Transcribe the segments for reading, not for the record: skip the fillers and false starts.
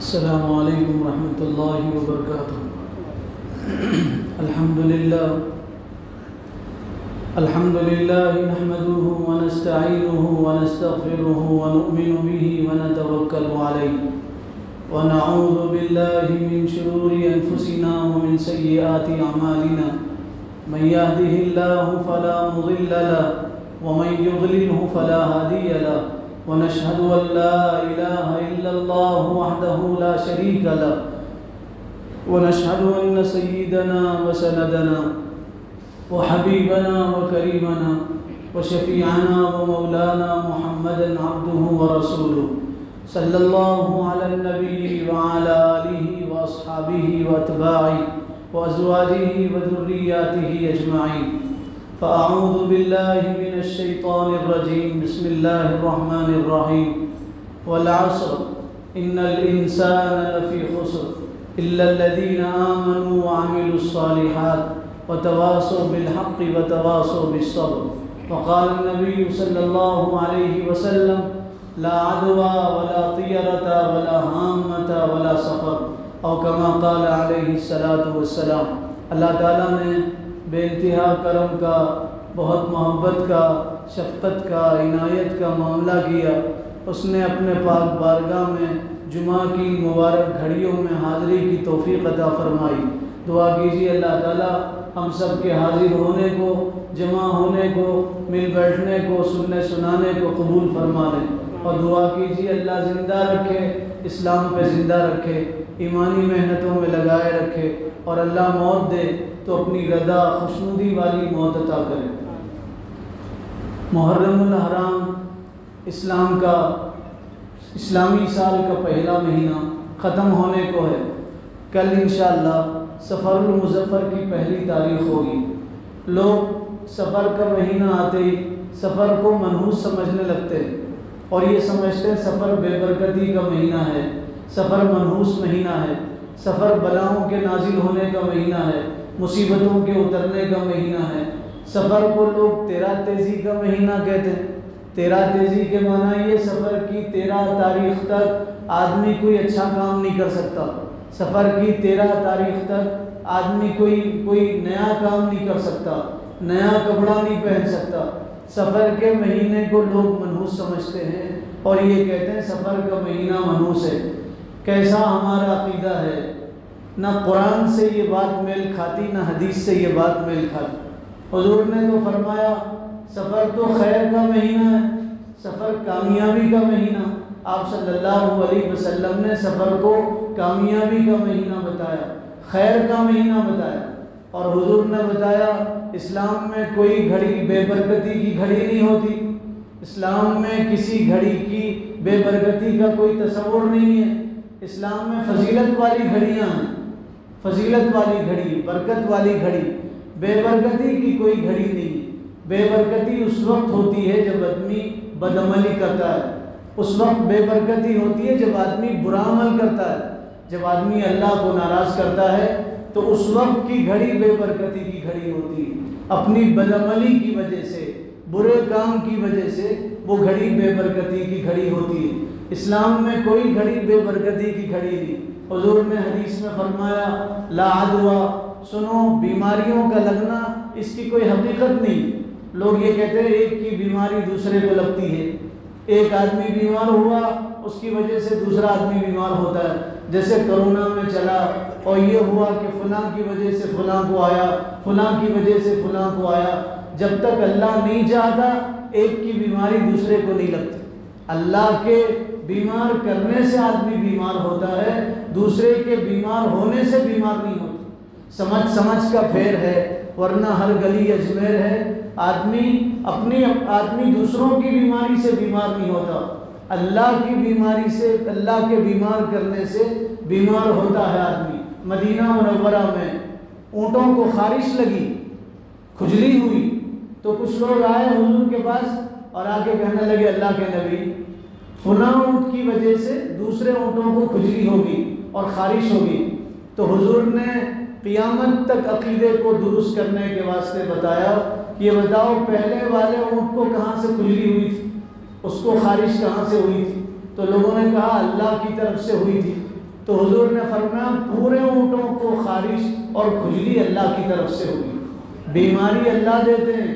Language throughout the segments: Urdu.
السلام علیکم ورحمۃ اللہ وبرکاتہ۔ الحمد للہ نحمده ونستعینه ونستغفره ونؤمن به ونتوکل علیہ ونعوذ باللہ من شرور انفسنا ومن سیئات اعمالنا من يهده الله فلا مضل له ومن يضلله فلا هادي له ونشهد أن لا إله إلا الله وحده لا شريك له ونشهد أن سيدنا وسندنا وحبيبنا وكريمنا وشفيعنا ومولانا محمدا عبده ورسوله صلى الله على النبي وعلى آله وأصحابه وأتباعه وأزواجه وذرياته أجمعين. فأعوذ بالله من الشيطان الرجيم. بسم الله الرحمن الرحيم. والعصر إن الإنسان لفي خسر إلا الذين آمنوا وعملوا الصالحات وتواصوا بالحق وتواصوا بالصبر. وقال النبي صلى الله عليه وسلم لا عدوى ولا طيرة ولا هامة ولا سفر أو كما قال عليه الصلاة والسلام. اللہ تعالیٰ نے بے انتہا کرم کا، بہت محبت کا، شفقت کا، عنایت کا معاملہ کیا. اس نے اپنے پاک بارگاہ میں جمعہ کی مبارک گھڑیوں میں حاضری کی توفیق عطا فرمائی. دعا کیجیے اللہ تعالیٰ ہم سب کے حاضر ہونے کو، جمع ہونے کو، مل بیٹھنے کو، سننے سنانے کو قبول فرما لے. اور دعا کیجیے اللہ زندہ رکھے، اسلام پہ زندہ رکھے، ایمانی محنتوں میں لگائے رکھے، اور اللہ موت دے تو اپنی رضا خوشنودی والی موت عطا کرے. محرم الحرام اسلام کا اسلامی سال کا پہلا مہینہ ختم ہونے کو ہے. کل انشاءاللہ سفر المظفر کی پہلی تاریخ ہوگی. لوگ سفر کا مہینہ آتے ہی سفر کو منحوس سمجھنے لگتے ہیں اور یہ سمجھتے ہیں سفر بے برکتی کا مہینہ ہے، سفر منحوس مہینہ ہے، سفر بلاؤں کے نازل ہونے کا مہینہ ہے، مصیبتوں کے اترنے کا مہینہ ہے. سفر کو لوگ 13 تیزی کا مہینہ کہتے ہیں. 13 تیزی کے معنی یہ سفر کی 13 تاریخ تک آدمی کوئی اچھا کام نہیں کر سکتا. سفر کی 13 تاریخ تک آدمی کوئی نیا کام نہیں کر سکتا، نیا کپڑا نہیں پہن سکتا. سفر کے مہینے کو لوگ منحوس سمجھتے ہیں اور یہ کہتے ہیں سفر کا مہینہ منحوس ہے. کیسا ہمارا عقیدہ ہے! نہ قرآن سے یہ بات میل کھاتی، نہ حدیث سے یہ بات میل کھاتی. حضور نے تو فرمایا سفر تو خیر کا مہینہ ہے، سفر کامیابی کا مہینہ. آپ صلی اللہ علیہ وسلم نے سفر کو کامیابی کا مہینہ بتایا، خیر کا مہینہ بتایا. اور حضور نے بتایا اسلام میں کوئی گھڑی بے برکتی کی گھڑی نہیں ہوتی. اسلام میں کسی گھڑی کی بے برکتی کا کوئی تصور نہیں ہے. اسلام میں فضیلت والی گھڑیاں ہیں، فضیلت والی گھڑی، برکت والی گھڑی. بے برکتی کی کوئی گھڑی نہیں. بے برکتی اس وقت ہوتی ہے جب آدمی بدعملی کرتا ہے، اس وقت بے برکتی ہوتی ہے جب آدمی برا عمل کرتا ہے، جب آدمی اللہ کو ناراض کرتا ہے تو اس وقت کی گھڑی بے برکتی کی گھڑی ہوتی ہے. اپنی بدعملی کی وجہ سے، برے کام کی وجہ سے وہ گھڑی بے برکتی کی گھڑی ہوتی ہے. اسلام میں کوئی گھڑی بے برکتی کی گھڑی نہیں. حضور نے حدیث میں فرمایا لا عدوى، سنو بیماریوں کا لگنا اس کی کوئی حقیقت نہیں. لوگ یہ کہتے ہیں ایک کی بیماری دوسرے کو لگتی ہے. ایک آدمی بیمار ہوا اس کی وجہ سے دوسرا آدمی بیمار ہوتا ہے. جیسے کرونا میں چلا اور یہ ہوا کہ فلاں کی وجہ سے فلاں کو آیا، فلاں کی وجہ سے فلاں کو آیا. جب تک اللہ نہیں چاہتا ایک کی بیماری دوسرے کو نہیں لگتی. اللہ کے بیمار کرنے سے آدمی بیمار ہوتا ہے، دوسرے کے بیمار ہونے سے بیمار نہیں ہوتا. سمجھ کا پھیر ہے، ورنہ ہر گلی اجمیر ہے. آدمی دوسروں کی بیماری سے بیمار نہیں ہوتا، اللہ کی بیماری سے، اللہ کے بیمار کرنے سے بیمار ہوتا ہے آدمی. مدینہ منورہ میں اونٹوں کو خارش لگی، کھجلی ہوئی تو کچھ لوگ آئے حضور کے پاس اور آ کے کہنے لگے اللہ کے نبی فلاں اونٹ کی وجہ سے دوسرے اونٹوں کو کھجلی ہوگی اور خارش ہوگی. تو حضور نے قیامت تک عقیدے کو درست کرنے کے واسطے بتایا یہ بتاؤ پہلے والے اونٹ کو کہاں سے کھجلی ہوئی تھی، اس کو خارش کہاں سے ہوئی تھی؟ تو لوگوں نے کہا اللہ کی طرف سے ہوئی تھی. تو حضور نے فرمایا پورے اونٹوں کو خارش اور کھجلی اللہ کی طرف سے ہوگی۔ بیماری اللہ دیتے ہیں،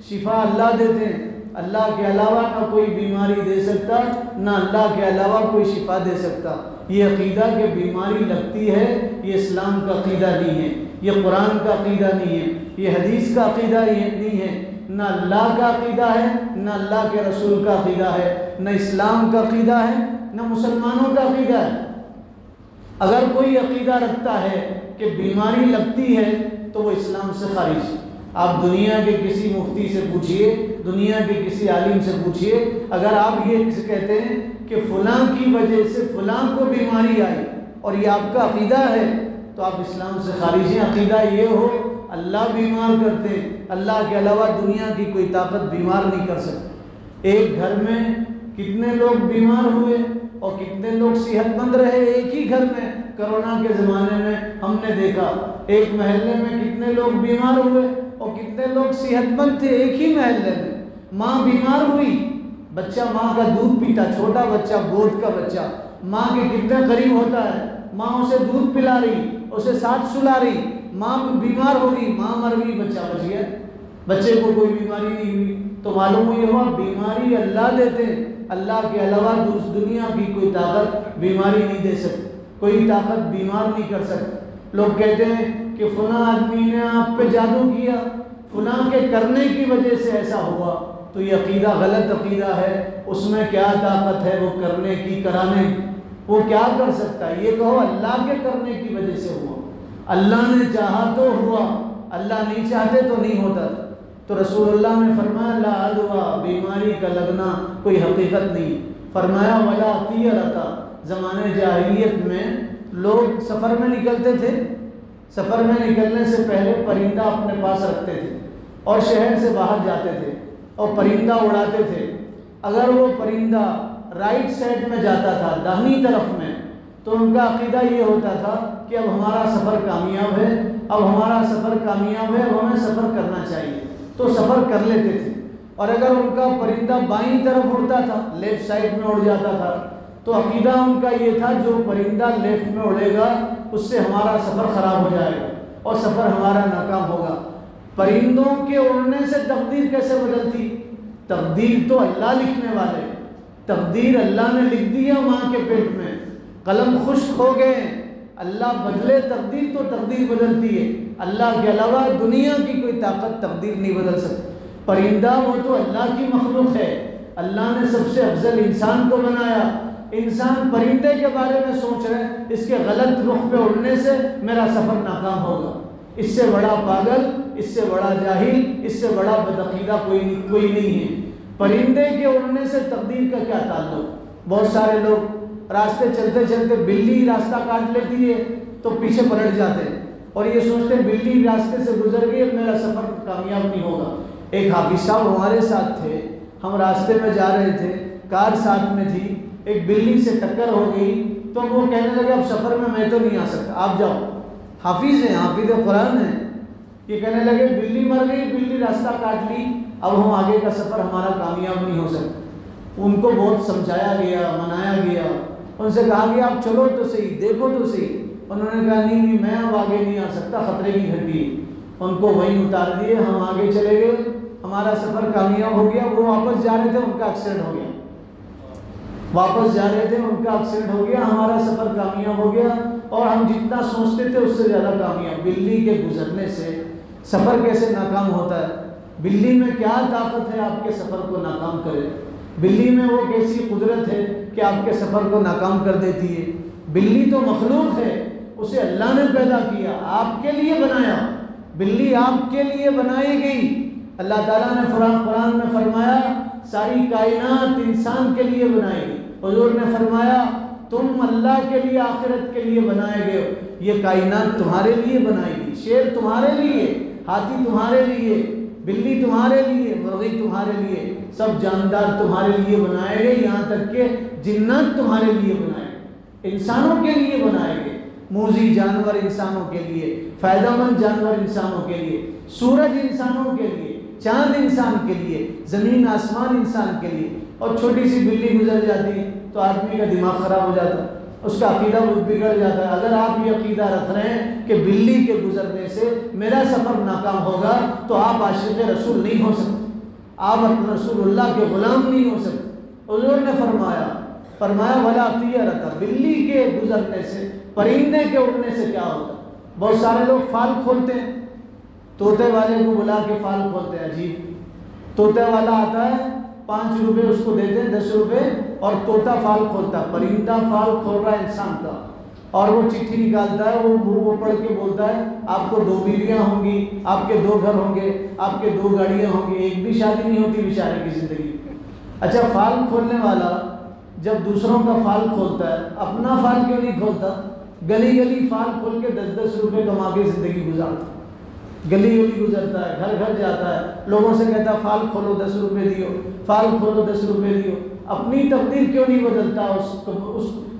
شفا اللہ دیتے ہیں، اللہ کے علاوہ نہ کوئی بیماری دے سکتا، نہ اللہ کے علاوہ کوئی شفا دے سکتا۔ یہ عقیدہ کہ بیماری لگتی ہے، یہ اسلام کا عقیدہ نہیں ہے، یہ قرآن کا عقیدہ نہیں ہے، یہ حدیث کا عقیدہ نہیں ہے، نہ اللہ کا عقیدہ ہے، نہ اللہ کے رسول کا عقیدہ ہے، نہ اسلام کا عقیدہ ہے، نہ مسلمانوں کا عقیدہ ہے۔ اگر کوئی عقیدہ رکھتا ہے کہ بیماری لگتی ہے تو وہ اسلام سے خارج ہے۔ آپ دنیا کے کسی مفتی سے پوچھئے، دنیا کے کسی عالم سے پوچھئے، اگر آپ یہ کہتے ہیں کہ فلاں کی وجہ سے فلاں کو بیماری آئی اور یہ آپ کا عقیدہ ہے تو آپ اسلام سے خارج ہیں۔ عقیدہ یہ ہو اللہ بیمار کرتے ہیں، اللہ کے علاوہ دنیا کی کوئی طاقت بیمار نہیں کر سکتی۔ ایک گھر میں کتنے لوگ بیمار ہوئے اور کتنے لوگ صحت مند رہے ایک ہی گھر میں۔ کرونا کے زمانے میں ہم نے دیکھا ایک محلے میں کتنے لوگ بیمار ہوئے اور کتنے لوگ صحت مند تھے ایک ہی محلے میں۔ ماں بیمار ہوئی، بچہ ماں کا دودھ پیتا، چھوٹا بچہ، گود کا بچہ ماں کے کتنے قریب ہوتا ہے، ماں اسے دودھ پلا رہی، اسے ساتھ سلا رہی، ماں بیمار ہو گئی، ماں مر گئی، بچہ بچ گیا، بچے کو کوئی بیماری نہیں ہوئی۔ تو معلوم یہ ہوا بیماری اللہ دیتے ہیں، اللہ کے علاوہ دنیا کی کوئی طاقت بیماری نہیں دے سکتی، کوئی طاقت بیمار نہیں کر سکتی۔ لوگ کہتے ہیں کہ فلاں آدمی نے آپ پہ جادو کیا، فلاں کے کرنے کی وجہ سے ایسا ہوا، تو یہ عقیدہ غلط عقیدہ ہے۔ اس میں کیا طاقت ہے وہ کرنے کی، کرانے کی؟ وہ کیا کر سکتا ہے؟ یہ کہو اللہ کے کرنے کی وجہ سے ہوا، اللہ نے چاہا تو ہوا، اللہ نہیں چاہتے تو نہیں ہوتا تھا۔ تو رسول اللہ نے فرمایا لا عدویٰ، بیماری کا لگنا کوئی حقیقت نہیں۔ فرمایا ولا طیرۃ، زمانے جاہلیت میں لوگ سفر میں نکلتے تھے، سفر میں نکلنے سے پہلے پرندہ اپنے پاس رکھتے تھے اور شہر سے باہر جاتے تھے اور پرندہ اڑاتے تھے۔ اگر وہ پرندہ رائٹ سائڈ میں جاتا تھا، داہنی طرف میں، تو ان کا عقیدہ یہ ہوتا تھا کہ اب ہمارا سفر کامیاب ہے، اب ہمارا سفر کامیاب ہے، اب ہمیں سفر کرنا چاہیے، تو سفر کر لیتے تھے۔ اور اگر ان کا پرندہ بائیں طرف اڑتا تھا، لیفٹ سائڈ میں اڑ جاتا تھا، تو عقیدہ ان کا یہ تھا جو پرندہ لیفٹ میں اڑے گا اس سے ہمارا سفر خراب ہو جائے گا اور سفر ہمارا ناکام ہوگا۔ پرندوں کے اڑنے سے تقدیر کیسے بدلتی؟ تقدیر تو اللہ لکھنے والے، تقدیر اللہ نے لکھ دیا ماں کے پیٹ میں، قلم خشک ہو گئے، اللہ بدلے تقدیر تو تقدیر بدلتی ہے، اللہ کے علاوہ دنیا کی کوئی طاقت تقدیر نہیں بدل سکتی۔ پرندہ وہ تو اللہ کی مخلوق ہے، اللہ نے سب سے افضل انسان کو بنایا، انسان پرندے کے بارے میں سوچ رہے ہیں اس کے غلط رخ پہ اڑنے سے میرا سفر ناکام ہوگا۔ اس سے بڑا پاگل، اس سے بڑا جاہل، اس سے بڑا بدعقیدہ کوئی نہیں ہے۔ پرندے کے اڑنے سے تقدیر کا کیا تعلق؟ بہت سارے لوگ راستے چلتے چلتے بلی راستہ کاٹ لیتی ہے تو پیچھے پلٹ جاتے ہیں اور یہ سوچتے ہیں بلی راستے سے گزر گئی، اب میرا سفر کامیاب نہیں ہوگا۔ ایک حافظ صاحب ہمارے ساتھ تھے، ہم راستے میں جا رہے تھے، کار ساتھ میں تھی، ایک بلی سے ٹکر ہو گئی تو وہ کہنے لگے اب سفر میں تو نہیں آ سکتا، آپ جاؤ۔ حافظ ہیں، حافظ قرآن ہیں، یہ کہنے لگے بلی مر گئی، بلی راستہ کاٹ لی، اب ہم آگے کا سفر ہمارا کامیاب نہیں ہو سکتا۔ ان کو بہت سمجھایا گیا، منایا گیا، ان سے کہا گیا آپ چلو تو صحیح، دیکھو تو صحیح۔ انہوں نے کہا نہیں میں اب آگے نہیں آ سکتا، خطرے کی گھنٹی۔ ان کو وہیں اتار دیے، ہم آگے چلے گئے، ہمارا سفر کامیاب ہو گیا۔ وہ واپس جا رہے تھے، ان کا ایکسیڈنٹ ہو گیا، واپس جا رہے تھے ان کا ایکسیڈنٹ ہو گیا، ہمارا سفر کامیاب ہو گیا اور ہم جتنا سوچتے تھے اس سے زیادہ کامیاب۔ بلی کے گزرنے سے سفر کیسے ناکام ہوتا ہے؟ بلی میں کیا طاقت ہے آپ کے سفر کو ناکام کرے؟ بلی میں وہ کیسی قدرت ہے کہ آپ کے سفر کو ناکام کر دیتی ہے؟ بلی تو مخلوق ہے، اسے اللہ نے پیدا کیا، آپ کے لیے بنایا، بلی آپ کے لیے بنائی گئی۔ اللہ تعالیٰ نے قرآن میں فرمایا ساری کائنات انسان کے لیے بنائی گئی۔ حضور نے فرمایا تم اللہ کے لیے، آخرت کے لیے بنائے گئے ہو، یہ کائنات تمہارے لیے بنائی گئی۔ شیر تمہارے لیے، ہاتھی تمہارے لیے، بلی تمہارے لیے، مرغی تمہارے لیے، سب جاندار تمہارے لیے بنائے گئے، یہاں تک کہ جنات تمہارے لیے بنائے گئے، انسانوں کے لیے بنائے گئے، موذی جانور انسانوں کے لیے، فائدہ مند جانور انسانوں کے لیے، سورج انسانوں کے لیے، چاند انسان کے لیے، زمین آسمان انسان کے لیے۔ اور چھوٹی سی بلی گزر جاتی تو آدمی کا دماغ خراب ہو جاتا، اس کا عقیدہ بگڑ جاتا ہے۔ اگر آپ یہ عقیدہ رکھ رہے ہیں کہ بلی کے گزرنے سے میرا سفر ناکام ہوگا تو آپ عاشق رسول نہیں ہو سکتے، آپ رسول اللہ کے غلام نہیں ہو سکتے۔ حضور نے فرمایا ولا طیرۃ، بلی کے گزرنے سے، پرندے کے اڑنے سے کیا ہوتا؟ بہت سارے لوگ فال کھولتے ہیں، طوطے والے کو بلا کے فال کھولتے ہیں۔ عجیب، طوطے والا آتا ہے 5 روپے اس کو دیتے ہیں، 10 روپے، اور طوطا فال کھولتا ہے، پرندہ فال کھول رہا ہے انسان کا، اور وہ چٹھی نکالتا ہے، وہ پڑھ کے بولتا ہے آپ کو 2 بیویاں ہوں گی، آپ کے 2 گھر ہوں گے، آپ کے 2 گاڑیاں ہوں گی، ایک بھی شادی نہیں ہوتی بیچارے کی زندگی۔ اچھا، فال کھولنے والا جب دوسروں کا فال کھولتا ہے، اپنا فال کیوں نہیں کھولتا؟ گلی گلی فال کھول کے 10-10 روپے کما کے زندگی گزارتا، گلی گلی گزرتا ہے، گھر گھر جاتا ہے، لوگوں سے کہتا ہے فال کھولو 10 روپے دیو، فال کھولو 10 روپے دیو۔ اپنی تقدیر کیوں نہیں بدلتا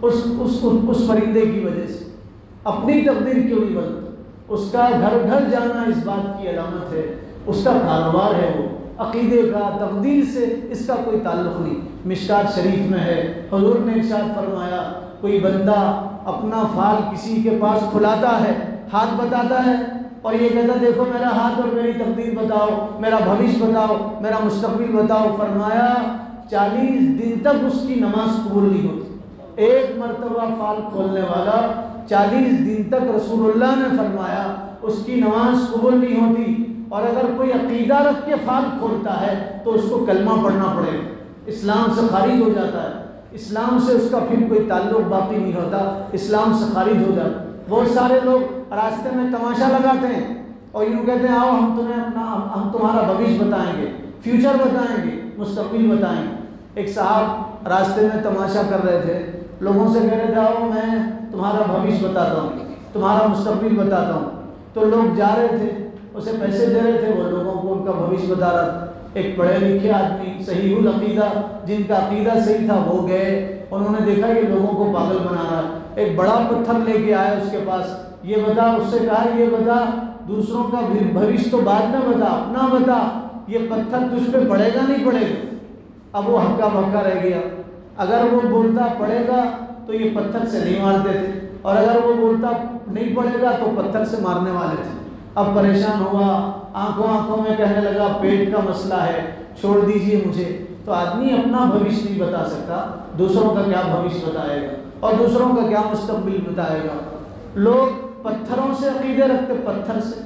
اس پرندے کی وجہ سے؟ اپنی تقدیر کیوں نہیں بدلتا؟ اس کا گھر گھر جانا اس بات کی علامت ہے، اس کا کاروبار ہے، وہ عقیدے کا، تقدیر سے اس کا کوئی تعلق نہیں۔ مشکات شریف میں ہے، حضور نے ارشاد فرمایا کوئی بندہ اپنا فال کسی کے پاس کھلاتا ہے، ہاتھ بتاتا ہے اور یہ کہتا دیکھو میرا ہاتھ اور میری تقدیر بتاؤ، میرا بھوش بتاؤ، میرا مستقبل بتاؤ، فرمایا 40 دن تک اس کی نماز قبول نہیں ہوتی۔ ایک مرتبہ فال کھولنے والا 40 دن تک رسول اللہ نے فرمایا اس کی نماز قبول نہیں ہوتی۔ اور اگر کوئی عقیدہ رکھ کے فال کھولتا ہے تو اس کو کلمہ پڑھنا پڑے گا، اسلام سے خارج ہو جاتا ہے، اسلام سے اس کا پھر کوئی تعلق باقی نہیں ہوتا، اسلام سے خارج ہو جاتا ہے۔ بہت سارے لوگ راستے میں تماشا لگاتے ہیں اور یوں کہتے ہیں آؤ ہم تمہارا بھوش بتائیں گے، فیوچر بتائیں گے، مستقبل بتائیں گے۔ ایک صاحب راستے میں تماشا کر رہے تھے، لوگوں سے کہہ رہے تھے آؤ میں تمہارا بھوش بتاتا ہوں، تمہارا مستقبل بتاتا ہوں۔ تو لوگ جا رہے تھے، اسے پیسے دے رہے تھے، وہ لوگوں کو ان کا بھوش بتا رہا تھا۔ ایک پڑھے لکھے آدمی صحیح العقیدہ، جن کا عقیدہ صحیح تھا، وہ گئے، انہوں نے دیکھا یہ لوگوں کو پاگل بنا رہا ہے۔ ایک بڑا پتھر لے کے آئے اس کے پاس، یہ بتا، اس سے کہا یہ بتا دوسروں کا بھوش تو بعد میں بتا، اپنا بتا، یہ پتھر تجھ پہ پڑے گا نہیں پڑے گا؟ اب وہ ہکا بکا رہ گیا۔ اگر وہ بولتا پڑے گا تو یہ پتھر سے نہیں مارتے تھے، اور اگر وہ بولتا نہیں پڑے گا تو پتھر سے مارنے والے تھے۔ اب پریشان ہوا، آنکھوں میں کہنے لگا پیٹ کا مسئلہ ہے، چھوڑ دیجئے مجھے۔ تو آدمی اپنا بھوش نہیں بتا سکتا، دوسروں کا کیا بھوش بتائے گا اور دوسروں کا کیا مستقبل بتائے گا؟ لوگ پتھروں سے عقیدے رکھتے، پتھر سے۔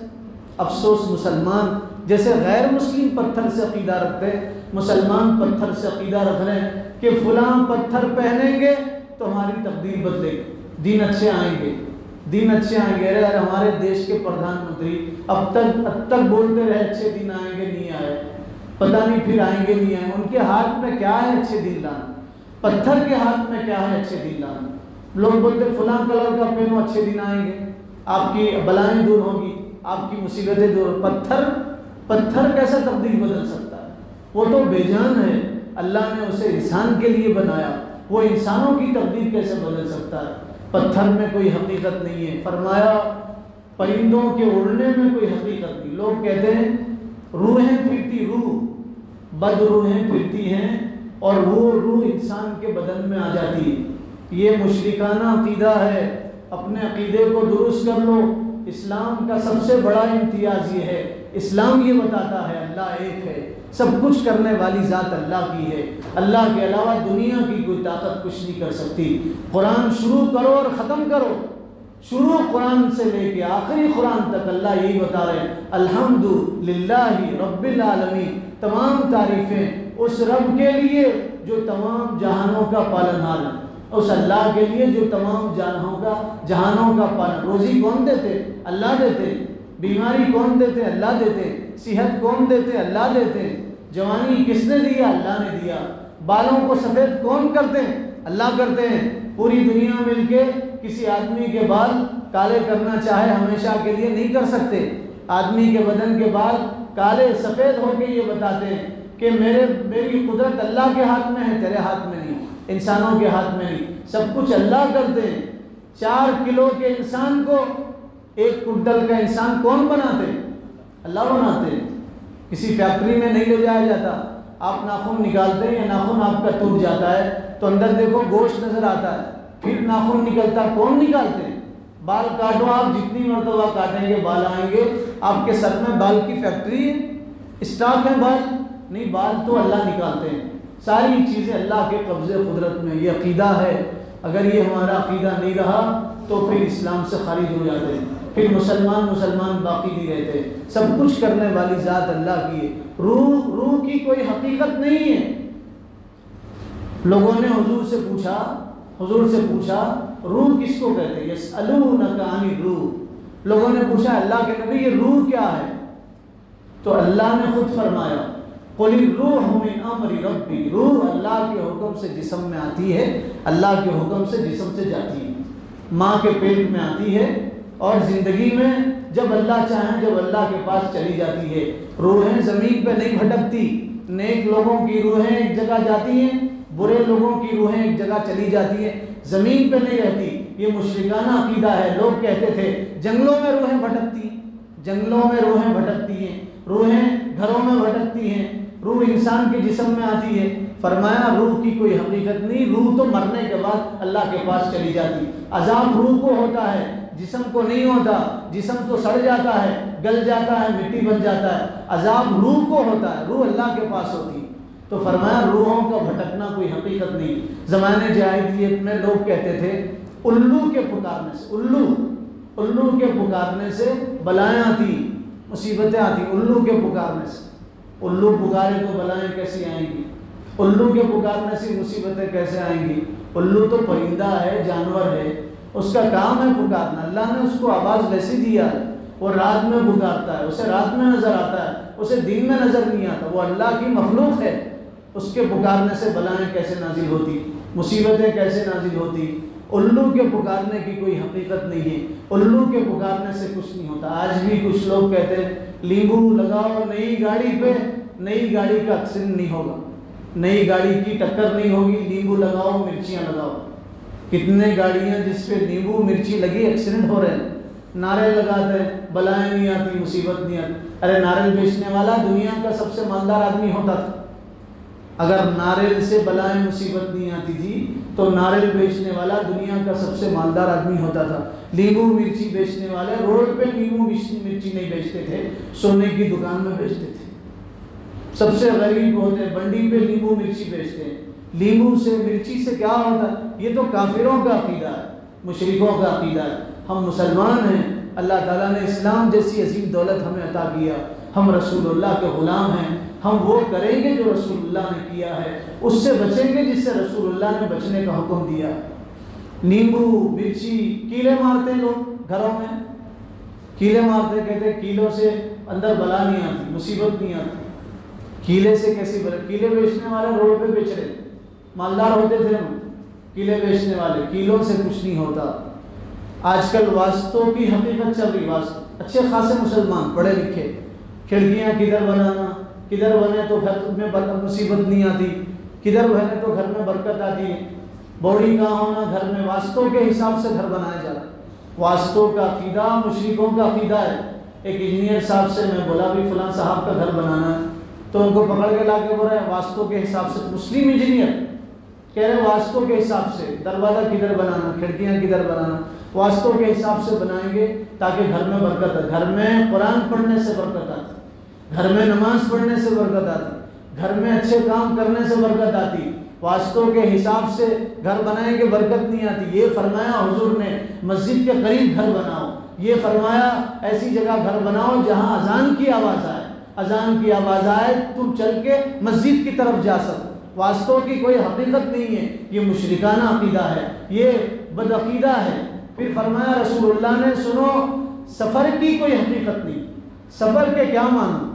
افسوس، مسلمان جیسے غیر مسلم پتھر سے عقیدہ رکھتے، مسلمان پتھر سے عقیدہ رکھ رہے ہیں کہ فلاں پتھر پہنیں گے تو ہماری تقدیر بدلے گی، دین اچھے آئیں گے، دین اچھے آئیں گے۔ ارے ہمارے دیش کے پردھان منتری اب تک بولتے رہے اچھے دن آئیں گے، نہیں آئے، پتہ نہیں پھر آئیں گے نہیں آئیں۔ ان کے ہاتھ میں کیا ہے اچھے دن لانا؟ پتھر کے ہاتھ میں کیا ہے اچھے دن لانا؟ لوگ بولتے فلاں کلر کا پہنو اچھے دن آئیں گے، آپ کی بلائیں دور ہوگی، آپ کی مصیبتیں دور۔ پتھر کیسا تقدیر بدل سکتا ہے؟ وہ تو بے جان ہے، اللہ نے اسے انسان کے لیے بنایا، وہ انسانوں کی تقدیر کیسے بدل سکتا ہے؟ پتھر میں کوئی حقیقت نہیں ہے۔ فرمایا پرندوں کے اڑنے میں کوئی حقیقت نہیں۔ لوگ کہتے ہیں روحیں پھرتی، روح بد روحیں پھرتی ہیں اور وہ روح انسان کے بدن میں آ جاتی ہے۔ یہ مشرکانہ عقیدہ ہے، اپنے عقیدے کو درست کر لو۔ اسلام کا سب سے بڑا امتیاز یہ ہے، اسلام یہ بتاتا ہے اللہ ایک ہے، سب کچھ کرنے والی ذات اللہ کی ہے، اللہ کے علاوہ دنیا کی کوئی طاقت کچھ نہیں کر سکتی۔ قرآن شروع کرو اور ختم کرو، شروع قرآن سے لے کے آخری قرآن تک اللہ یہی بتا رہے ہیں الحمدللہ رب العالمین، تمام تعریفیں اس رب کے لیے جو تمام جہانوں کا پالنہار ہے، اس اللہ کے لیے جو تمام جہانوں کا پالن۔ روزی کون دیتے؟ اللہ دیتے۔ بیماری کون دیتے؟ اللہ دیتے۔ صحت کون دیتے؟ اللہ دیتے۔ جوانی کس نے دیا؟ اللہ نے دیا۔ بالوں کو سفید کون کرتے ہیں؟ اللہ کرتے ہیں۔ پوری دنیا مل کے کسی آدمی کے بال کالے کرنا چاہے ہمیشہ کے لیے نہیں کر سکتے۔ آدمی کے بدن کے بال کالے سفید ہو کے یہ بتاتے ہیں کہ میری قدرت اللہ کے ہاتھ میں ہے، تیرے ہاتھ میں نہیں، انسانوں کے ہاتھ میں نہیں، سب کچھ اللہ کرتے ہیں۔ 4 کلو کے انسان کو 1 کنٹل کا انسان کون بناتے ہیں؟ اللہ بناتے ہیں۔ کسی فیکٹری میں نہیں لے جایا جاتا۔ آپ ناخن نکالتے ہیں یا ناخن آپ کا ٹوٹ جاتا ہے تو اندر دیکھو گوشت نظر آتا ہے، پھر ناخن نکلتا، کون نکالتے ہیں؟ بال کاٹو آپ جتنی مرتبہ کاٹیں گے بال آئیں گے۔ آپ کے سر میں بال کی فیکٹری ہے، اسٹاک ہے بال؟ نہیں، بال تو اللہ نکالتے ہیں۔ ساری چیزیں اللہ کے قبضے قدرت میں، یہ عقیدہ ہے۔ اگر یہ ہمارا عقیدہ نہیں رہا تو پھر اسلام سے خارج ہو جاتے ہیں، پھر مسلمان باقی نہیں رہتے۔ سب کچھ کرنے والی ذات اللہ کی ہے، روح کی کوئی حقیقت نہیں ہے۔ لوگوں نے حضور سے پوچھا روح کس کو کہتے ہیں؟ یسألونک عن الروح۔ لوگوں نے پوچھا اللہ کے نبی یہ روح کیا ہے؟ تو اللہ نے خود فرمایا قل الروح من امر ربی، روح اللہ کے حکم سے جسم میں آتی ہے، اللہ کے حکم سے جسم سے جاتی ہے، ماں کے پیٹ میں آتی ہے اور زندگی میں جب اللہ چاہیں جب اللہ کے پاس چلی جاتی ہے۔ روحیں زمین پہ نہیں بھٹکتی، نیک لوگوں کی روحیں ایک جگہ جاتی ہیں، برے لوگوں کی روحیں ایک جگہ چلی جاتی ہیں، زمین پہ نہیں رہتی۔ یہ مشرکانہ عقیدہ ہے۔ لوگ کہتے تھے جنگلوں میں روحیں بھٹکتی ہیں، جنگلوں میں روحیں بھٹکتی ہیں، روحیں گھروں میں بھٹکتی ہیں، روح انسان کے جسم میں آتی ہے۔ فرمایا روح کی کوئی حقیقت نہیں، روح تو مرنے کے بعد اللہ کے پاس چلی جاتی۔ عذاب روح کو ہوتا ہے، جسم کو نہیں ہوتا۔ جسم تو سڑ جاتا ہے، گل جاتا ہے، مٹی بن جاتا ہے، عذاب روح کو ہوتا ہے، روح اللہ کے پاس ہوتی ہے۔ تو فرمایا روحوں کا بھٹکنا کوئی حقیقت نہیں۔ زمانے جاہلیت میں لوگ کہتے تھے الو کے پکارنے سے، الو کے پکارنے سے بلائیں آتی، مصیبتیں آتی، الو کے پکارنے سے۔ الو پکارے تو بلائیں کیسی آئیں گی؟ الو کے پکارنے سے مصیبتیں کیسے آئیں گی؟ الو تو پرندہ ہے، جانور ہے، اس کا کام ہے پکارنا۔ اللہ نے اس کو آواز ویسی دیا ہے، وہ رات میں پکارتا ہے، اسے رات میں نظر آتا ہے، اسے دن میں نظر نہیں آتا، وہ اللہ کی مخلوق ہے۔ اس کے پکارنے سے بلائیں کیسے نازل ہوتی، مصیبتیں کیسے نازل ہوتی؟ الو کے پکارنے کی کوئی حقیقت نہیں ہے، الو کے پکارنے سے کچھ نہیں ہوتا۔ آج بھی کچھ لوگ کہتے ہیں لیمبو لگاؤ نئی گاڑی پہ، نئی گاڑی کا ایکسیڈنٹ نہیں ہوگا، نئی گاڑی کی ٹکر نہیں ہوگی، لیمبو لگاؤ مرچیاں لگاؤ۔ کتنے گاڑیاں جس پہ لیمبو مرچی لگی ایکسیڈنٹ ہو رہے ہیں۔ ناریل لگاتے ہیں بلائیں نہیں آتی، مصیبت نہیں آتی۔ ارے ناریل بیچنے والا دنیا کا سب سے مالدار آدمی ہوتا تھا۔ اگر ناریل سے بلائیں مصیبت نہیں آتی تھی تو ناریل بیچنے والا دنیا کا سب سے مالدار آدمی ہوتا تھا۔ لیمبو مرچی بیچنے والے روڈ پہ لیمبو مرچی نہیں بیچتے تھے، سونے کی دکان میں بیچتے تھے۔ سب سے غریب ہوتے بنڈی پہ لیمبو مرچی بیچتے ہیں۔ لیمبو سے مرچی سے کیا ہوتا ہے؟ یہ تو کافروں کا عقیدہ ہے، مشرکوں کا عقیدہ ہے۔ ہم مسلمان ہیں، اللہ تعالیٰ نے اسلام جیسی عظیم دولت ہمیں عطا کیا، ہم رسول اللہ کے غلام ہیں، ہم وہ کریں گے جو رسول اللہ نے کیا ہے، اس سے بچیں گے جس سے رسول اللہ نے بچنے کا حکم دیا ہے۔ نیمبو مرچی کیلے مارتے لوگ گھروں میں، کیلے مارتے، کہتے کیلوں سے اندر بلا نہیں آتی، مصیبت نہیں آتی۔ کیلے سے کیسی بلا؟ کیلے بیچنے والے روڈ پہ بیچ رہے، مالدار ہوتے تھے ہم، کیلے بیچنے والے، کیلوں سے کچھ نہیں ہوتا۔ آج کل واسطوں کی حقیقت چل رہی، واسطے اچھے خاصے مسلمان پڑھے لکھے، کھڑکیاں کدھر بنانا، کدھر بنے تو گھر میں مصیبت نہیں آتی، کدھر بنے تو گھر میں برکت آتی ہے، بوڑی کہاں ہونا گھر میں، واسطوں کے حساب سے گھر بنایا جا رہا ہے۔ واسطوں کا عقیدہ مشرکوں کا عقیدہ ہے۔ ایک انجینئر صاحب سے میں بولا بھی فلاں صاحب کا گھر بنانا ہے، تو ان کو پکڑ کے لا کے بول رہے ہیں واسطوں کے حساب سے، مسلم انجینئر کہہ رہے ہیں واسطوں کے حساب سے دروازہ کدھر بنانا، کھڑکیاں کدھر بنانا، واسطوں کے حساب سے بنائیں گے تاکہ گھر میں برکت ہے، گھر میں قرآن پڑھنے سے برکت آتی، گھر میں نماز پڑھنے سے برکت آتی، گھر میں اچھے کام کرنے سے برکت آتی۔ واسطوں کے حساب سے گھر بنائیں گے برکت نہیں آتی۔ یہ فرمایا حضور نے مسجد کے قریب گھر بناؤ، یہ فرمایا ایسی جگہ گھر بناؤ جہاں اذان کی آواز آئے، اذان کی آواز آئے تم چل کے مسجد کی طرف جا سکو۔ واسطوں کی کوئی حقیقت نہیں ہے، یہ مشرکانہ عقیدہ ہے، یہ بدعقیدہ ہے۔ پھر فرمایا رسول اللہ نے سنو سفر کی کوئی حقیقت نہیں۔ سفر کے کیا معنی؟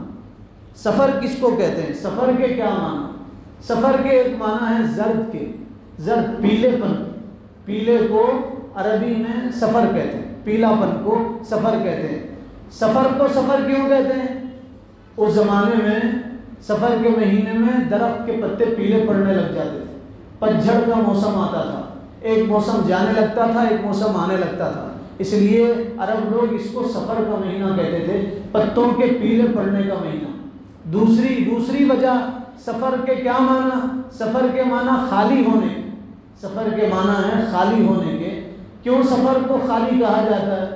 سفر کس کو کہتے ہیں؟ سفر کے کیا معنی؟ سفر کے ایک معنی ہے زرد کے، زرد پیلے پن، پیلے کو عربی میں سفر کہتے ہیں، پیلا پن کو سفر کہتے ہیں۔ سفر کو سفر کیوں کہتے ہیں؟ اس زمانے میں سفر کے مہینے میں درخت کے پتے پیلے پڑنے لگ جاتے تھے، پتجھڑ کا موسم آتا تھا، ایک موسم جانے لگتا تھا، ایک موسم آنے لگتا تھا، اس لیے عرب لوگ اس کو سفر کا مہینہ کہتے تھے، پتوں کے پیلے پڑنے کا مہینہ۔ دوسری وجہ سفر کے کیا معنی؟ سفر کے معنی خالی ہونے، سفر کے معنی ہے خالی ہونے کے۔ کیوں سفر کو خالی کہا جاتا ہے؟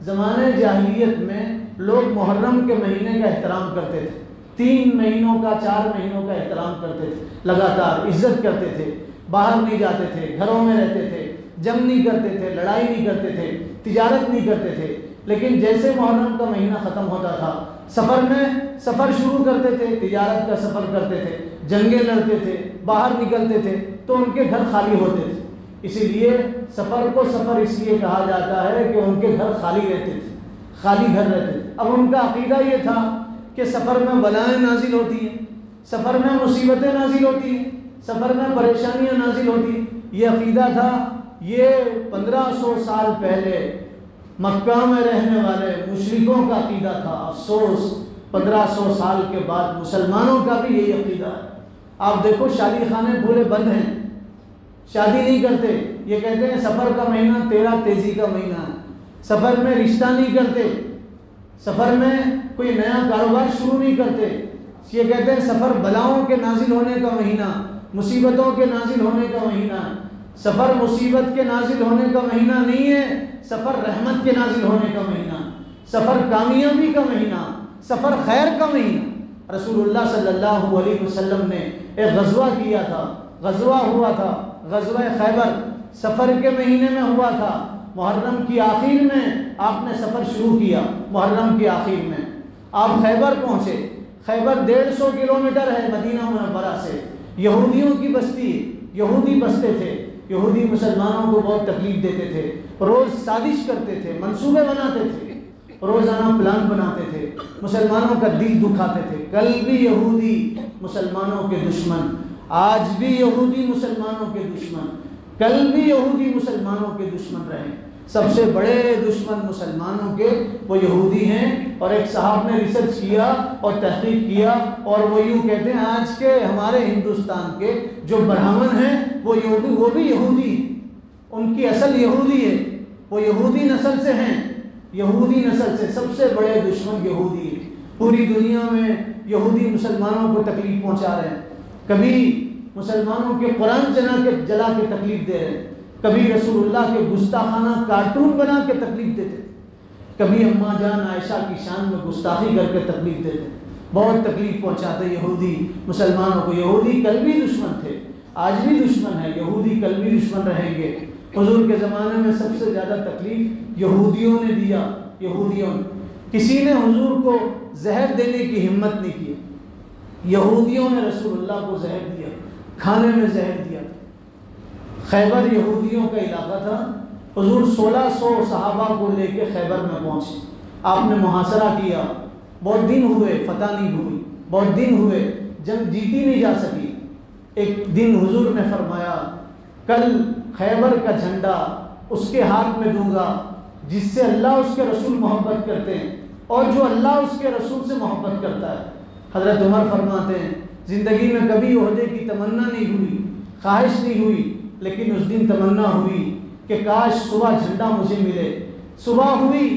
زمانے جاہلیت میں لوگ محرم کے مہینے کا احترام کرتے تھے، 3 مہینوں کا 4 مہینوں کا احترام کرتے تھے، لگاتار عزت کرتے تھے، باہر نہیں جاتے تھے، گھروں میں رہتے تھے، جنگ نہیں کرتے تھے، لڑائی نہیں کرتے تھے، تجارت نہیں کرتے تھے۔ لیکن جیسے محرم کا مہینہ ختم ہوتا تھا، سفر شروع کرتے تھے، تجارت کا سفر کرتے تھے، جنگیں لڑتے تھے، باہر نکلتے تھے، تو ان کے گھر خالی ہوتے تھے۔ اسی لیے سفر کو سفر اس لیے کہا جاتا ہے کہ ان کے گھر خالی رہتے تھے، خالی گھر رہتے تھے۔ اب ان کا عقیدہ یہ تھا کہ سفر میں بلائیں نازل ہوتی ہیں، سفر میں مصیبتیں نازل ہوتی ہیں، سفر میں پریشانیاں نازل ہوتی ہیں۔ یہ عقیدہ تھا، یہ 1500 سال پہلے مکہ میں رہنے والے مشرکوں کا عقیدہ تھا۔ افسوس 1500 سال کے بعد مسلمانوں کا بھی یہی عقیدہ ہے۔ آپ دیکھو شادی خانے پورے بند ہیں، شادی نہیں کرتے، یہ کہتے ہیں سفر کا مہینہ 13 تیزی کا مہینہ ہے، سفر میں رشتہ نہیں کرتے، سفر میں کوئی نیا کاروبار شروع نہیں کرتے، یہ کہتے ہیں سفر بلاؤں کے نازل ہونے کا مہینہ، مصیبتوں کے نازل ہونے کا مہینہ۔ سفر مصیبت کے نازل ہونے کا مہینہ نہیں ہے، سفر رحمت کے نازل ہونے کا مہینہ، سفر کامیابی کا مہینہ، سفر خیر کا مہینہ۔ رسول اللہ صلی اللہ علیہ وسلم نے ایک غزوہ کیا تھا، غزوہ ہوا تھا، غزوہ خیبر سفر کے مہینے میں ہوا تھا۔ محرم کی آخر میں آپ نے سفر شروع کیا، محرم کی آخر میں آپ خیبر پہنچے۔ خیبر 150 کلومیٹر ہے مدینہ منورہ سے، یہودیوں کی بستی، یہودی بستے تھے، یہودی مسلمانوں کو بہت تکلیف دیتے تھے، روز سازش کرتے تھے، منصوبے بناتے تھے، روزانہ پلان بناتے تھے، مسلمانوں کا دل دکھاتے تھے۔ کل بھی یہودی مسلمانوں کے دشمن، آج بھی یہودی مسلمانوں کے دشمن، کل بھی یہودی مسلمانوں کے دشمن رہے۔ سب سے بڑے دشمن مسلمانوں کے وہ یہودی ہیں۔ اور ایک صاحب نے ریسرچ کیا اور تحقیق کیا، اور وہ یوں کہتے ہیں آج کے ہمارے ہندوستان کے جو برہمن ہیں وہ بھی یہودی ہیں، ان کی اصل یہودی ہے، وہ یہودی نسل سے ہیں، یہودی نسل سے سب سے بڑے دشمن یہودی ہیں۔ پوری دنیا میں یہودی مسلمانوں کو تکلیف پہنچا رہے ہیں، کبھی مسلمانوں کے قرآن جلا کے تکلیف دے رہے ہیں، کبھی رسول اللہ کے گستاخانہ کارٹون بنا کے تکلیف دیتے، کبھی اماں جان عائشہ کی شان میں گستاخی کر کے تکلیف دیتے، بہت تکلیف پہنچاتے یہودی مسلمانوں کو۔ یہودی کل بھی دشمن تھے، آج بھی دشمن ہے، یہودی کل بھی دشمن رہیں گے۔ حضور کے زمانے میں سب سے زیادہ تکلیف یہودیوں نے دیا، یہودیوں نے، کسی نے حضور کو زہر دینے کی ہمت نہیں کی، یہودیوں نے رسول اللہ کو زہر دیا، کھانے میں زہر دیا تھا۔ خیبر یہودیوں کا علاقہ تھا، حضور 1600 صحابہ کو لے کے خیبر میں پہنچے، آپ نے محاصرہ کیا، بہت دن ہوئے فتح نہیں ہوئی، بہت دن ہوئے جنگ جیتی نہیں جا سکی۔ ایک دن حضور نے فرمایا کل خیبر کا جھنڈا اس کے ہاتھ میں دوں گا جس سے اللہ اس کے رسول محبت کرتے ہیں اور جو اللہ اس کے رسول سے محبت کرتا ہے۔ حضرت عمر فرماتے ہیں زندگی میں کبھی عہدے کی تمنا نہیں ہوئی، خواہش نہیں ہوئی، لیکن اس دن تمنا ہوئی کہ کاش صبح جھنڈا مجھے ملے۔ صبح ہوئی،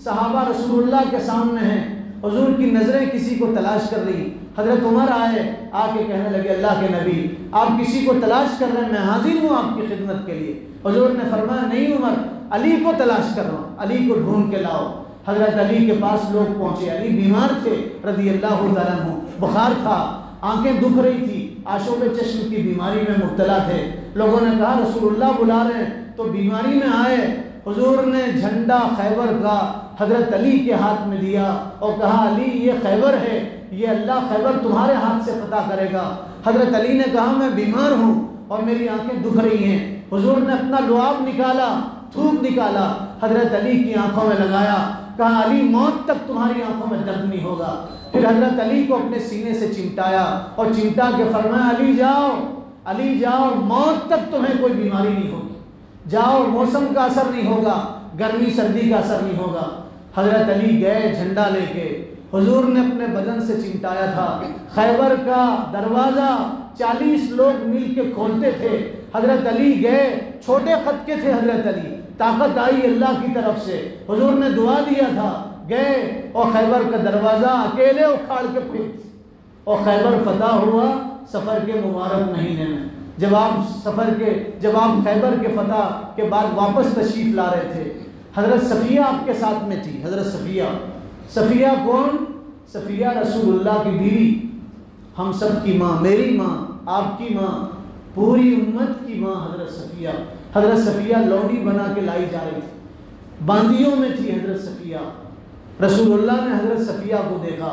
صحابہ رسول اللہ کے سامنے ہیں، حضور کی نظریں کسی کو تلاش کر رہی، حضرت عمر آئے، آ کے کہنے لگے اللہ کے نبی آپ کسی کو تلاش کر رہے ہیں، میں حاضر ہوں آپ کی خدمت کے لیے۔ حضور نے فرمایا نہیں عمر، علی کو تلاش کر رہا ہوں، علی کو ڈھونڈ کے لاؤ۔ حضرت علی کے پاس لوگ پہنچے، علی بیمار تھے رضی اللہ تعالیٰ عنہ، بخار تھا، آنکھیں دکھ رہی تھی، آشوب چشم کی بیماری میں مبتلا تھے۔ لوگوں نے کہا رسول اللہ بلا رہے ہیں، تو بیماری میں آئے۔ حضور نے جھنڈا خیبر کا حضرت علی کے ہاتھ میں دیا اور کہا علی یہ خیبر ہے، یہ اللہ خیبر تمہارے ہاتھ سے فتح کرے گا۔ حضرت علی نے کہا میں بیمار ہوں اور میری آنکھیں دکھ رہی ہیں۔ حضور نے اپنا لعاب نکالا، تھوک نکالا، حضرت علی کی آنکھوں میں لگایا، کہا علی موت تک تمہاری آنکھوں میں درد نہیں ہوگا۔ پھر حضرت علی کو اپنے سینے سے چمٹایا اور چمٹا کے فرمایا علی جاؤ، علی جاؤ، موت تک تمہیں کوئی بیماری نہیں ہوگی، جاؤ، موسم کا اثر نہیں ہوگا، گرمی سردی کا اثر نہیں ہوگا۔ حضرت علی گئے جھنڈا لے کے، حضور نے اپنے بدن سے چمٹایا تھا۔ خیبر کا دروازہ 40 لوگ مل کے کھولتے تھے، حضرت علی گئے، چھوٹے قد کے تھے حضرت علی، طاقت آئی اللہ کی طرف سے، حضور نے دعا دیا تھا، گئے اور خیبر کا دروازہ اکیلے اکھاڑ کے پھینک، اور خیبر فتح ہوا سفر کے مبارک مہینے میں۔ جب آپ خیبر کے فتح کے بعد واپس تشریف لا رہے تھے، حضرت صفیہ آپ کے ساتھ میں تھی۔ حضرت صفیہ کون؟ صفیہ رسول اللہ کی بیوی، ہم سب کی ماں، میری ماں، آپ کی ماں، پوری امت کی ماں حضرت صفیہ لونڈی بنا کے لائی جا رہی تھی، باندیوں میں تھی حضرت صفیہ۔ رسول اللہ نے حضرت صفیہ کو دیکھا،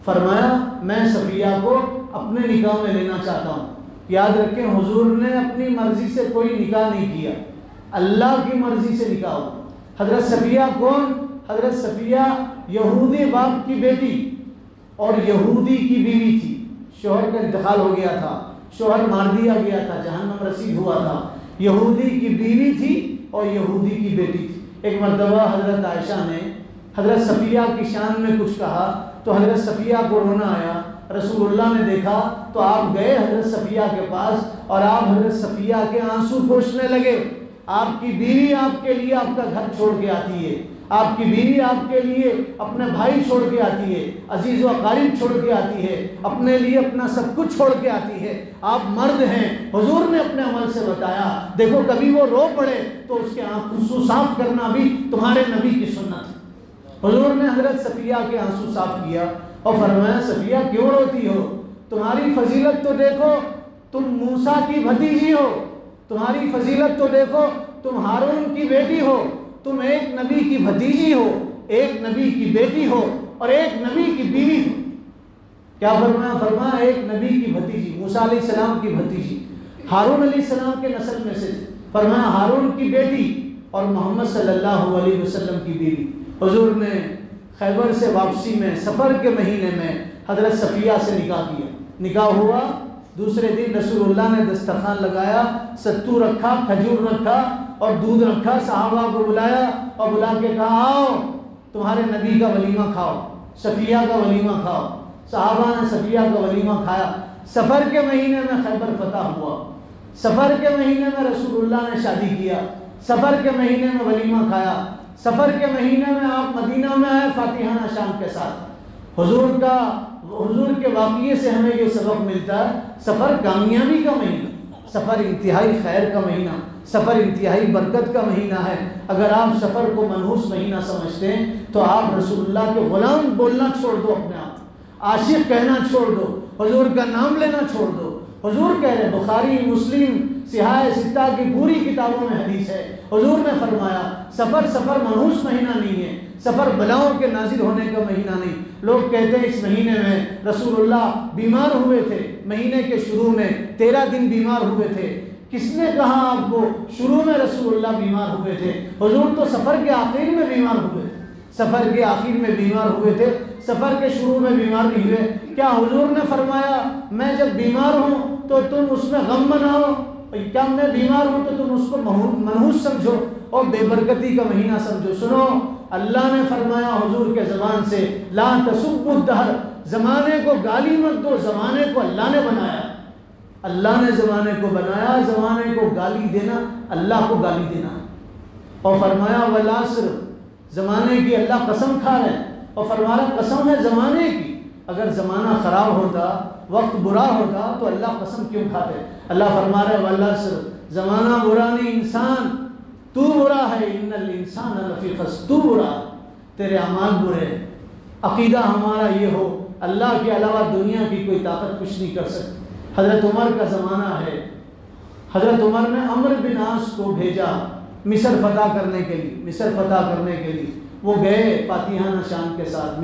فرمایا میں صفیہ کو اپنے نکاح میں لینا چاہتا ہوں۔ یاد رکھیں حضور نے اپنی مرضی سے کوئی نکاح نہیں کیا، اللہ کی مرضی سے نکاح ہوا۔ حضرت صفیہ کون؟ حضرت صفیہ یہودی باپ کی بیٹی اور یہودی کی بیوی تھی، شوہر کا انتقال ہو گیا تھا، شوہر مار دیا گیا تھا، جہنم رسید ہوا تھا، یہودی کی بیوی تھی اور یہودی کی بیٹی تھی۔ ایک مرتبہ حضرت عائشہ نے حضرت صفیہ کی شان میں کچھ کہا تو حضرت صفیہ کو رونا آیا، رسول اللہ نے دیکھا تو آپ گئے حضرت صفیہ کے پاس اور آپ حضرت صفیہ کے آنسو پوچھنے لگے۔ آپ کی بیوی آپ کے لیے آپ کا گھر چھوڑ کے آتی ہے، آپ کی بیوی آپ کے لیے اپنے بھائی چھوڑ کے آتی ہے، عزیز و اقارب چھوڑ کے آتی ہے، اپنے لیے اپنا سب کچھ چھوڑ کے آتی ہے، آپ مرد ہیں۔ حضور نے اپنے عمل سے بتایا، دیکھو کبھی وہ رو پڑے تو اس کے آنسو صاف کرنا بھی تمہارے نبی کی سنت ہے۔ حضور نے حضرت صفیہ کے آنسو صاف کیا اور فرمایا صفیہ کیوں روتی ہو؟ تمہاری فضیلت تو دیکھو، تم موسیٰ کی بھتیجی ہو، تمہاری فضیلت تو دیکھو، تم ہارون کی بیٹی ہو، تم ایک نبی کی بھتیجی ہو، ایک نبی کی بیٹی ہو اور ایک نبی کی بیوی ہو۔ کیا فرمایا؟ فرمایا ایک نبی کی بھتیجی، موسیٰ علیہ السلام کی بھتیجی، ہارون علیہ السلام کے نسل میں سے، فرمایا ہارون کی بیٹی اور محمد صلی اللہ علیہ وسلم کی بیوی۔ حضور نے خیبر سے واپسی میں سفر کے مہینے میں حضرت صفیہ سے نکاح کیا، نکاح ہوا، دوسرے دن رسول اللہ نے دسترخوان لگایا، ستو رکھا، کھجور رکھا اور دودھ رکھا، صحابہ کو بلایا اور بلا کے کہا آؤ تمہارے نبی کا ولیمہ کھاؤ، صفیہ کا ولیمہ کھاؤ۔ صحابہ نے صفیہ کا ولیمہ کھایا۔ سفر کے مہینے میں خیبر فتح ہوا، سفر کے مہینے میں رسول اللہ نے شادی کیا، سفر کے مہینے میں ولیمہ کھایا، سفر کے مہینے میں آپ مدینہ میں آئے فاتحانہ شام کے ساتھ۔ حضور کے واقعے سے ہمیں یہ سبق ملتا ہے، سفر کامیابی کا مہینہ، سفر انتہائی خیر کا مہینہ، سفر انتہائی برکت کا مہینہ ہے۔ اگر آپ سفر کو منحوس مہینہ سمجھتے ہیں تو آپ رسول اللہ کے غلام بولنا چھوڑ دو، اپنے آپ عاشق کہنا چھوڑ دو، حضور کا نام لینا چھوڑ دو۔ حضور کہہ رہے، بخاری مسلم صحاح ستہ کی پوری کتابوں میں حدیث ہے، حضور نے فرمایا سفر منحوس مہینہ نہیں ہے، سفر بلاؤں کے نازل ہونے کا مہینہ نہیں۔ لوگ کہتے ہیں اس مہینے میں رسول اللہ بیمار ہوئے تھے، مہینے کے شروع میں 13 دن بیمار ہوئے تھے۔ کس نے کہا آپ کو شروع میں رسول اللہ بیمار ہوئے تھے؟ حضور تو سفر کے آخر میں بیمار ہوئے تھے، سفر کے آخر میں بیمار ہوئے تھے، سفر کے شروع میں بیمار نہیں ہوئے۔ کیا حضور نے فرمایا میں جب بیمار ہوں تو تم اس میں غم مناؤ؟ کیا میں بیمار ہوں تو تم اس کو منحوس سمجھو اور بے برکتی کا مہینہ سمجھو؟ سنو، اللہ نے فرمایا حضور کے زبان سے لا تسبوا الدہر، زمانے کو گالی مت دو، زمانے کو اللہ نے بنایا، اللہ نے زمانے کو بنایا، زمانے کو گالی دینا اللہ کو گالی دینا۔ اور فرمایا والعصر، زمانے کی اللہ قسم کھا رہے ہیں اور فرمایا قسم ہے زمانے کی، اگر زمانہ خراب ہوتا، وقت برا ہوتا تو اللہ قسم کیوں کھاتے؟ اللہ فرما رہے والعصر، زمانہ برا نہیں، انسان تو برا ہے، ان الانسان لفی خسر، تو برا، تیرے اعمال برے ہیں۔ عقیدہ ہمارا یہ ہو اللہ کے علاوہ دنیا کی کوئی طاقت کچھ نہیں کر سکتی۔ حضرت عمر کا زمانہ ہے، حضرت عمر نے عمرو بن عاص کو بھیجا مصر فتح کرنے کے لیے، مصر فتح کرنے کے لیے وہ گئے فاتحانہ شام کے ساتھ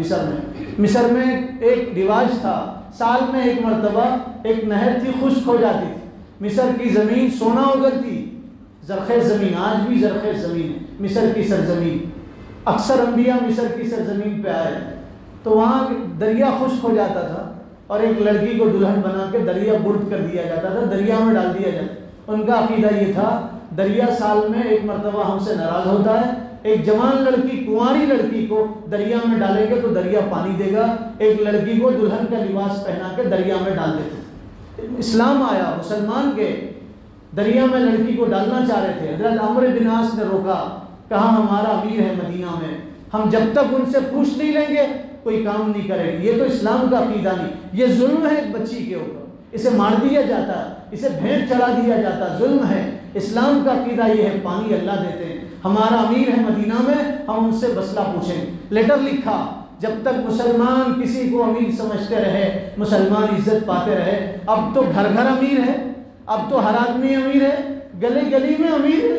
مصر میں ایک رواج تھا، سال میں ایک مرتبہ ایک نہر تھی، خشک ہو جاتی تھی، مصر کی زمین سونا اگلتی، زرخیز زمین، آج بھی زرخیز زمین ہے مصر کی سرزمین۔ اکثر انبیاء مصر کی سرزمین پہ آئے تو وہاں دریا خشک ہو جاتا تھا اور ایک لڑکی کو دلہن بنا کے دریا برد کر دیا جاتا تھا، دریا میں ڈال دیا جاتا۔ ان کا عقیدہ یہ تھا دریا سال میں ایک مرتبہ ہم سے ناراض ہوتا ہے، ایک جوان لڑکی، کنواری لڑکی کو دریا میں ڈالیں گے تو دریا پانی دے گا، ایک لڑکی کو دلہن کا لباس پہنا کے دریا میں ڈال دیتے تھے۔ اسلام آیا، مسلمان کے دریا میں لڑکی کو ڈالنا چاہ رہے تھے، حضرت عمرو بن عاص نے روکا، کہا ہمارا امیر ہے مدینہ میں، ہم جب تک ان سے پوچھ نہیں لیں گے کوئی کام نہیں کرے گی۔ یہ تو اسلام کا عقیدہ نہیں، یہ ظلم ہے ایک بچی کے اوپر، اسے مار دیا جاتا، اسے بھیڑ چڑھا دیا جاتا، ظلم ہے۔ اسلام کا عقیدہ یہ ہے پانی اللہ دیتے ہیں۔ ہمارا امیر ہے مدینہ میں، ہم ان سے مسئلہ پوچھیں۔ لیٹر لکھا، جب تک مسلمان کسی کو امیر سمجھتے رہے، مسلمان عزت پاتے رہے۔ اب تو گھر گھر امیر ہے، اب تو ہر آدمی امیر ہے، گلی گلی میں امیر ہے،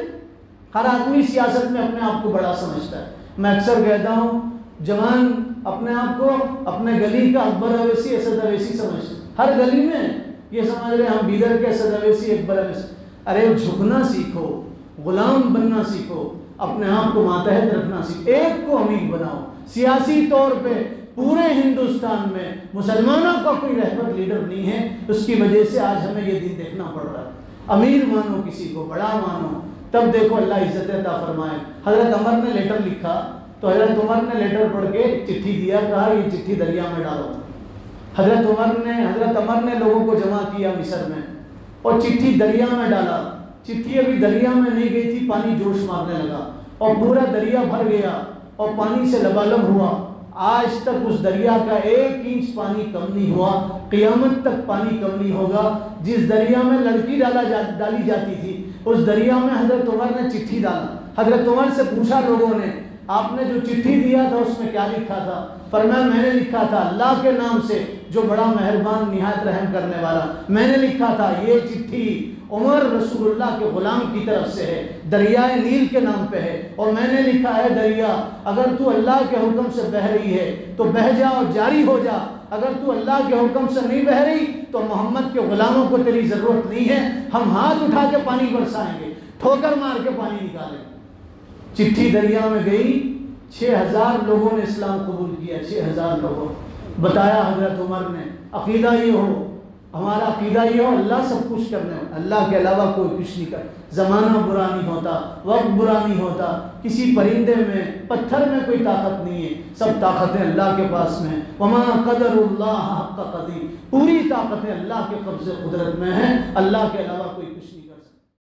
ہر آدمی سیاست میں اپنے آپ کو بڑا سمجھتا ہے۔ میں اکثر کہتا ہوں جوان اپنے آپ کو اپنے گلی کا اکبر اویسی اسد اویسی سمجھتے ہیں، ہر گلی میں یہ سمجھ رہے ہم بیدر کے اسد اویسی اکبر اویسی۔ ارے جھکنا سیکھو، غلام بننا سیکھو، اپنے آپ کو ماتحت رکھنا سیکھو، ایک کو امیر بناؤ۔ سیاسی طور پہ پورے ہندوستان میں مسلمانوں کا کوئی رہبر لیڈر نہیں ہے، اس کی وجہ سے آج ہمیں یہ دین دیکھنا پڑ رہا ہے۔ امیر مانو کسی کو، بڑا مانو، تب دیکھو اللہ عزت عطا فرمائے۔ حضرت عمر نے لیٹر لکھا تو حضرت عمر نے لیٹر پڑھ کے چٹھی دیا، کہا یہ چٹھی دریا میں ڈالو۔ حضرت عمر نے لوگوں کو جمع کیا مصر میں اور چٹھی دریا میں ڈالا۔ چٹھی ابھی دریا میں نہیں گئی تھی، پانی جوش مارنے لگا اور پورا دریا بھر گیا اور پانی سے لبالب ہوا۔ آج تک اس دریا کا 1 انچ پانی کم نہیں ہوا، قیامت تک پانی کم نہیں ہوگا۔ جس دریا میں لڑکی ڈالی جاتی تھی، اس دریا میں حضرت عمر نے چٹھی ڈالا۔ حضرت عمر سے پوچھا لوگوں نے آپ نے جو چٹھی دیا تھا اس میں کیا لکھا تھا؟ فرمایا میں نے لکھا تھا اللہ کے نام سے جو بڑا مہربان نہایت رحم کرنے والا، میں نے لکھا تھا یہ چٹھی عمر رسول اللہ کے غلام کی طرف سے ہے، دریائے نیل کے نام پہ ہے، اور میں نے لکھا ہے دریا اگر تو اللہ کے حکم سے بہہ رہی ہے تو بہہ جا اور جاری ہو جا، اگر تو اللہ کے حکم سے نہیں بہہ رہی تو محمد کے غلاموں کو تیری ضرورت نہیں ہے، ہم ہاتھ اٹھا کے پانی برسائیں گے، ٹھوکر مار کے پانی نکالیں گے۔ چٹھی دریا میں گئی، 6000 لوگوں نے اسلام قبول کیا، 6000 لوگوں۔ بتایا حضرت عمر نے عقیدہ یہ ہو، ہمارا عقیدہ یہ ہو اللہ سب کچھ کرنے ہو، اللہ کے علاوہ کوئی کچھ نہیں کر، زمانہ برا نہیں ہوتا، وقت برا نہیں ہوتا، کسی پرندے میں پتھر میں کوئی طاقت نہیں ہے، سب طاقتیں اللہ کے پاس میں ہیں۔ وما قدر اللہ حق قدر، پوری طاقتیں اللہ کے قبضے قدرت میں ہیں، اللہ کے علاوہ کوئی کچھ نہیں۔